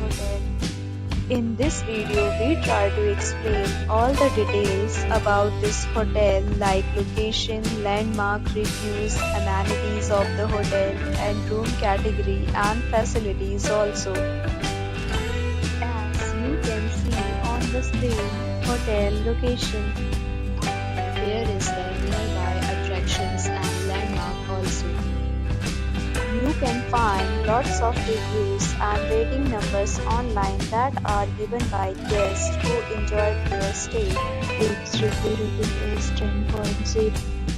hotel. In this video, we try to explain all the details about this hotel like location, landmark, reviews, amenities of the hotel and room category and facilities also. As you can see on the screen, hotel location. Here is the nearby attractions and landmark also. You can find lots of reviews and rating numbers online that are given by guests who enjoyed their stay. Its review rating is 10.0,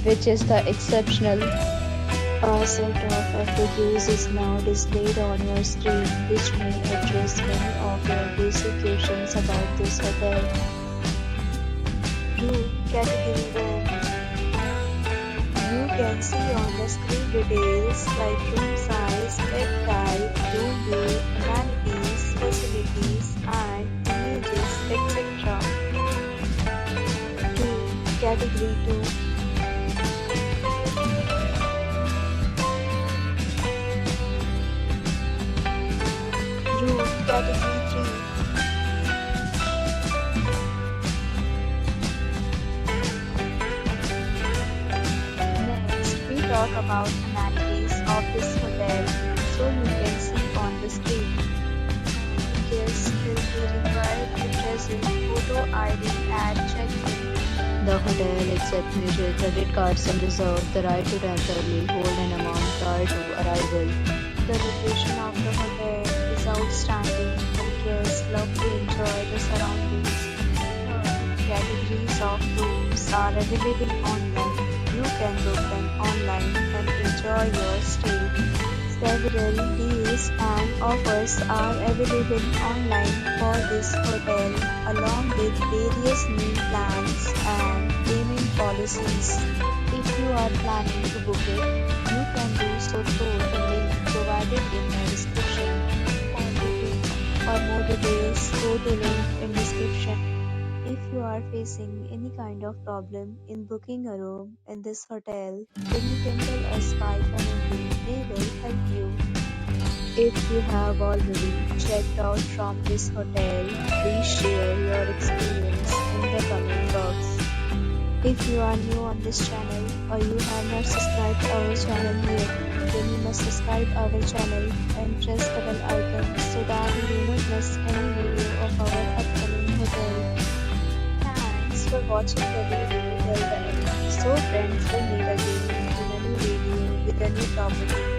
which is the exceptional. A set of reviews is now displayed on your screen, which may address many of your basic questions about this hotel. Room category 1. You can see on the screen details like room size, bed type, room view, amenities, facilities, and images, etc. Room category 2. Room category 3. Talk about amenities of this hotel, so you can see on the screen. Guests will be required to present photo ID at check-in. The hotel accepts major credit cards and reserves the right to temporarily hold an amount prior to arrival. The location of the hotel is outstanding and guests love to enjoy the surroundings. Categories of rooms are available online. You can book them online and enjoy your stay. Several deals and offers are available online for this hotel, along with various meal plans and payment policies. If you are planning to book it, you can do so through the link provided in the description. For more details, go to link in description. If you are facing any kind of problem in booking a room in this hotel, then you can tell us by commenting. We will help you. If you have already checked out from this hotel, please share your experience in the comment box. If you are new on this channel or you have not subscribed our channel yet, then you must subscribe our channel and press the bell icon so that you do not miss any video of our upcoming hotel. For watching the video till the end. So friends, we'll meet again in a new video with a new topic.